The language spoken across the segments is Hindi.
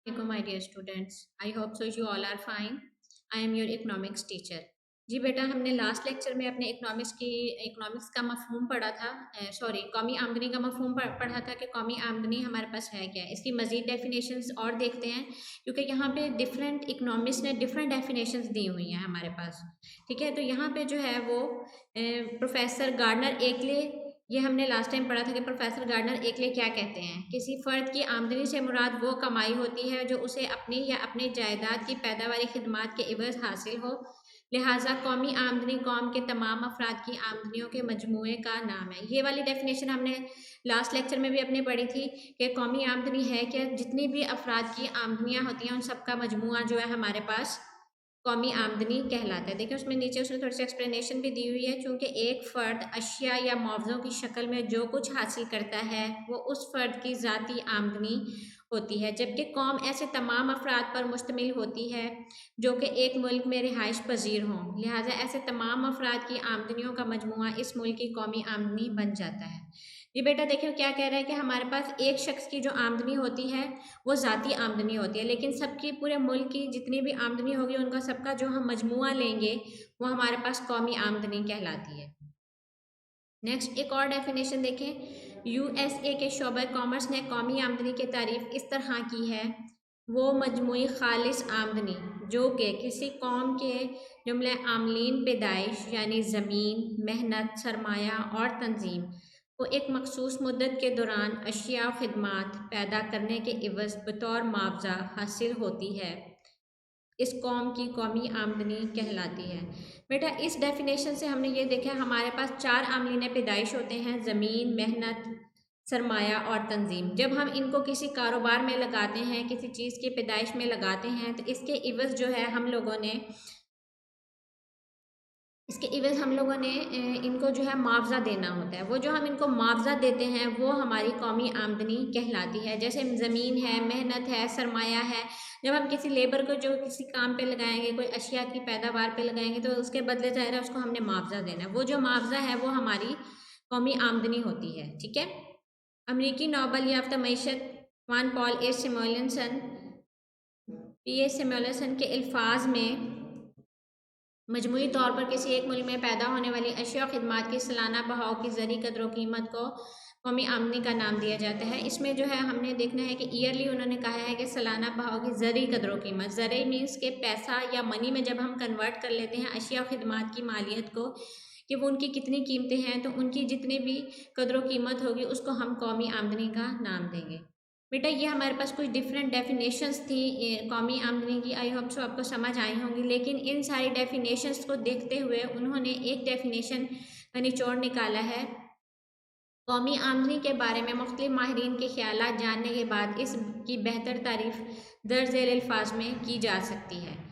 Assalamualaikum, my dear students. I hope so you all are fine. I am your economics teacher. जी बेटा, हमने लास्ट लेक्चर में अपने इकोनॉमिक्स का मफहूम पढ़ा था। सॉरी, कौमी आमदनी का मफहूम पढ़ा था कि कौमी आमदनी हमारे पास है क्या। इसकी मज़ीद डेफिनेशंस और देखते हैं, क्योंकि यहाँ पे डिफरेंट इकोनॉमिस्ट ने डिफरेंट डेफिनेशंस दी हुई हैं हमारे पास। ठीक है, तो यहाँ पे जो है वो प्रोफेसर गार्डनर एकले, ये हमने लास्ट टाइम पढ़ा था कि प्रोफेसर गार्डनर एकले क्या कहते हैं। किसी फर्द की आमदनी से मुराद वो कमाई होती है जो उसे अपनी या अपनी जायदाद की पैदावारी खिदमात के इवज़ हासिल हो। लिहाजा कौमी आमदनी कौम के तमाम अफराद की आमदनियों के मजमूए का नाम है। ये वाली डेफिनेशन हमने लास्ट लेक्चर में भी अपने पढ़ी थी कि कौमी आमदनी है कि जितनी भी अफराद की आमदनियाँ होती हैं उन सबका मजमूआ जो है हमारे पास कौमी आमदनी कहलाता है। देखिए उसमें नीचे उसने थोड़ी सी एक्सप्लेनेशन भी दी हुई है। चूँकि एक फ़र्द अशिया या मुआवज़ों की शक्ल में जो कुछ हासिल करता है वो उस फ़र्द की ज़ाती आमदनी होती है, जबकि कौम ऐसे तमाम अफराद पर मुश्तमिल होती है जो कि एक मुल्क में रिहाइश पजीर हों। लिहाजा ऐसे तमाम अफराद की आमदनियों का मजमूआ इस मुल्क की कौमी आमदनी बन जाता है। ये बेटा देखिए क्या कह रहा है कि हमारे पास एक शख्स की जो आमदनी होती है वो ज़ाती आमदनी होती है, लेकिन सबकी पूरे मुल्क की जितनी भी आमदनी होगी उनका सबका जो हम मजमुआ लेंगे वो हमारे पास कौमी आमदनी कहलाती है। नेक्स्ट एक और डेफिनेशन देखें। यूएसए के शोबा कॉमर्स ने कौमी आमदनी की तारीफ इस तरह की है, वो मजमुई खालिस आमदनी जो कि किसी कौम के जुमले आमलीन पैदाइश यानी ज़मीन, मेहनत, सरमाया और तंजीम को एक मखसूस मुद्दत के दौरान अशिया और खिदमात पैदा करने के इवज़ बतौर मुआवजा हासिल होती है, इस कौम की कौमी आमदनी कहलाती है। बेटा इस डेफिनेशन से हमने ये देखा हमारे पास चार आमलीन पैदाइश होते हैं, ज़मीन, मेहनत, सरमाया और तंजीम। जब हम इनको किसी कारोबार में लगाते हैं, किसी चीज़ की पैदाइश में लगाते हैं, तो इसके इवज़ जो है हम लोगों ने इनको जो है मुआवजा देना होता है। वो जो हम इनको मुआवजा देते हैं वो हमारी कौमी आमदनी कहलाती है। जैसे ज़मीन है, मेहनत है, सरमाया है। जब हम किसी लेबर को जो किसी काम पे लगाएंगे, कोई अशिया की पैदावार पे लगाएंगे, तो उसके बदले ज़ाहिर है उसको हमने मुआवजा देना है। वो जो मुआवजा है वो हमारी कौमी आमदनी होती है। ठीक है, अमरीकी नोबल याफ्ता मईशत वान पॉल ए सिमोलिनसन सिमोलिनसन के अल्फाज में मजमूई तौर पर किसी एक मुल्क में पैदा होने वाली अशिया और खिदमात की सालाना बहाव की ज़री कदर कीमत को कौमी आमदनी का नाम दिया जाता है। इसमें जो है हमने देखना है कि ईयरली उन्होंने कहा है कि सालाना बहाव की ज़री कदर कीमत, ज़री मीन्स के पैसा या मनी में जब हम कन्वर्ट कर लेते हैं अशिया और खिदमात की मालियत को, कि वो उनकी कितनी कीमतें हैं, तो उनकी जितनी भी कदर कीमत होगी उसको हम कौमी आमदनी का नाम देंगे। बेटा ये हमारे पास कुछ डिफरेंट डेफिनेशंस थी कौमी आमदनी की। आई होप सो आपको समझ आई होंगी, लेकिन इन सारी डेफिनेशंस को देखते हुए उन्होंने एक डेफिनेशन का निचोड़ निकाला है। कौमी आमदनी के बारे में मुख्तलिफ माहिरीन के ख्यालात जानने के बाद इसकी बेहतर तारीफ दर्ज झेल अल्फाज में की जा सकती है।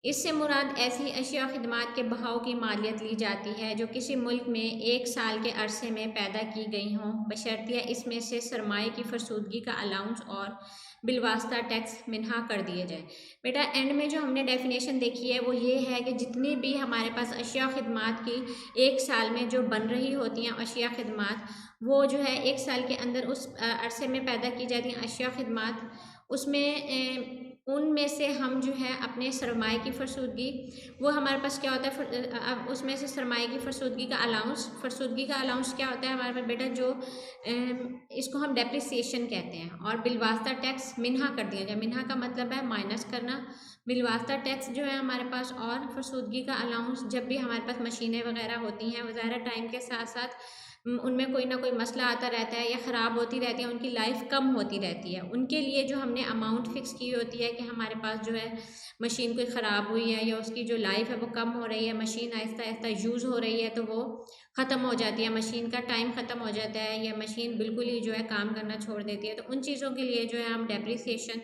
इससे मुराद ऐसी अशिया खिदमात के बहाव की मालियत ली जाती है जो किसी मुल्क में एक साल के अरसे में पैदा की गई हों, बशर्तिया इसमें से सरमाए की फरसूदगी का अलाउंस और बिलवास्ता टैक्स मिन्हा कर दिए जाए। बेटा एंड में जो हमने डेफिनेशन देखी है वो ये है कि जितनी भी हमारे पास अशिया खिदमात की एक साल में जो बन रही होती हैं अशिया खिदमात, वो जो है एक साल के अंदर उस अरसे में पैदा की जाती हैं अशिया खिदमात, उसमें उनमें से हम जो है अपने सरमाए की फरसूदगी, वो हमारे पास क्या होता है उसमें से सरमाए की फरसूदगी का अलाउंस क्या होता है हमारे पास बेटा, जो इसको हम डेप्रिसिएशन कहते हैं। और बिलवास्ता टैक्स मिन्हा कर दिया जाए। मिन्हा का मतलब है माइनस करना, बिलवास्ता टैक्स जो है हमारे पास, और फरसूदगी का अलाउंस जब भी हमारे पास मशीनें वगैरह होती हैं, ज़ाहिर टाइम के साथ साथ उनमें कोई ना कोई मसला आता रहता है या ख़राब होती रहती है, उनकी लाइफ कम होती रहती है, उनके लिए जो हमने अमाउंट फ़िक्स की होती है कि हमारे पास जो है मशीन कोई ख़राब हुई है या उसकी जो लाइफ है वो कम हो रही है, मशीन आहिस्ता आहिस्ता यूज़ हो रही है, तो वो ख़त्म हो जाती है, मशीन का टाइम ख़त्म हो जाता है या मशीन बिल्कुल ही जो है काम करना छोड़ देती है, तो उन चीज़ों के लिए जो है हम डेप्रिसिएशन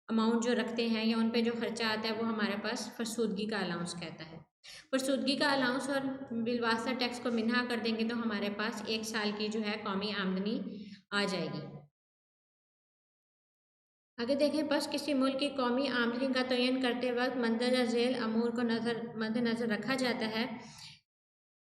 अमाउंट जो रखते हैं या उन पर जो खर्चा आता है वो हमारे पास फरसूदगी का अलाउंस कहता है। फरसूदगी का अलाउंस और बिलवास्ता टैक्स को मिन्हा कर देंगे तो हमारे पास एक साल की जो है कौमी आमदनी आ जाएगी। आगे देखें, बस किसी मुल्क की कौमी आमदनी का तयन करते वक्त मंदरजा झेल अमूर को मद्देनज़र रखा जाता है।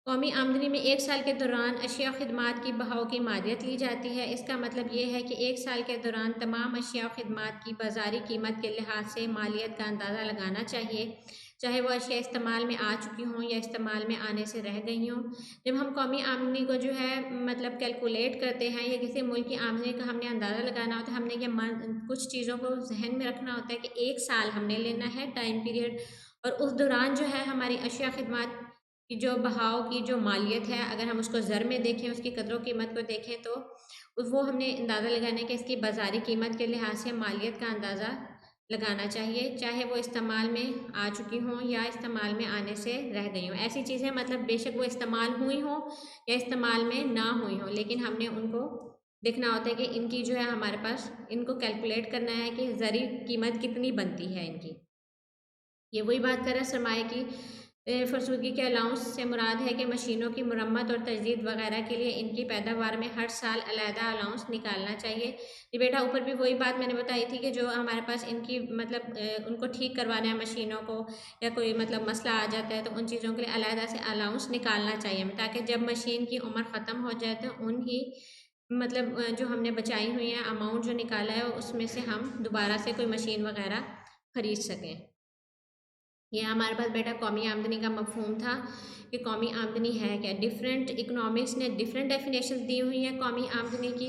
कौमी आमदनी में 1 साल के दौरान अशिया और खिदमात की बहाव की मादियत ली जाती है। इसका मतलब ये है कि 1 साल के दौरान तमाम अशिया और खिदमात की बाज़ारी कीमत के लिहाज से मालियत का अंदाज़ा लगाना चाहिए, चाहे वो अशिया इस्तेमाल में आ चुकी हों या इस्तेमाल में आने से रह गई हों। जब हम कौमी आमदनी को जो है मतलब कैलकुलेट करते हैं या किसी मुल्क की आमदनी का हमने अंदाज़ा लगाना होता है, हमने ये कुछ चीज़ों को जहन में रखना होता है कि 1 साल हमने लेना है टाइम पीरियड, और उस दौरान जो है हमारी अशिया खिदमात कि जो बहाव की जो मालियत है, अगर हम उसको ज़र में देखें, उसकी कदरों कीमत को देखें, तो वो हमने अंदाज़ा लगाना है कि इसकी बाज़ारी कीमत के लिहाज से मालियत का अंदाज़ा लगाना चाहिए, चाहे वो इस्तेमाल में आ चुकी हों या इस्तेमाल में आने से रह गई हों। ऐसी चीज़ें मतलब बेशक वो इस्तेमाल हुई हों या इस्तेमाल में ना हुई हों, लेकिन हमने उनको देखना होता है कि इनकी जो है हमारे पास इनको कैलकुलेट करना है कि ज़री कीमत कितनी बनती है इनकी। ये वही बात कर रहा है सरमाए की फ़रसुदगी के अलाउंस से मुराद है कि मशीनों की मुरम्मत और तजदीद वगैरह के लिए इनकी पैदावार में हर साल अलहदा अलाउंस निकालना चाहिए। जी बेटा, ऊपर भी वही बात मैंने बताई थी कि जो हमारे पास इनकी मतलब उनको ठीक करवाना है मशीनों को, या कोई मतलब मसला आ जाता है, तो उन चीज़ों के लिए अलहदा से अलाउंस निकालना चाहिए हमें, ताकि जब मशीन की उम्र ख़त्म हो जाए तो उन ही मतलब जो हमने बचाई हुई है अमाउंट जो निकाला है उसमें से हम दोबारा से कोई मशीन वगैरह ख़रीद सकें। ये हमारे पास बेटा कौमी आमदनी का मफ़हूम था कि कौमी आमदनी है क्या। डिफरेंट इकोनॉमिक्स ने डिफरेंट डेफिनेशन दी हुई हैं कौमी आमदनी की।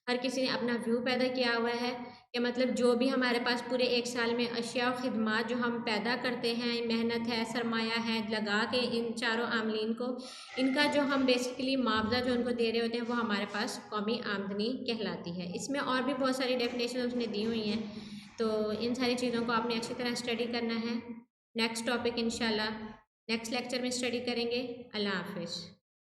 हर किसी ने अपना व्यू पैदा किया हुआ है कि मतलब जो भी हमारे पास पूरे 1 साल में अशिया और ख़िदमात जो हम पैदा करते हैं, मेहनत है, सरमाया है, लगा के इन चारों आमलीन को, इनका जो हम बेसिकली मुआवज़ा जो उनको दे रहे होते हैं, वो हमारे पास कौमी आमदनी कहलाती है। इसमें और भी बहुत सारी डेफिनेशन उसने दी हुई हैं, तो इन सारी चीज़ों को आपने अच्छी तरह स्टडी करना है। नेक्स्ट टॉपिक इंशाल्लाह नेक्स्ट लेक्चर में स्टडी करेंगे। अल्लाह हाफ़िज़।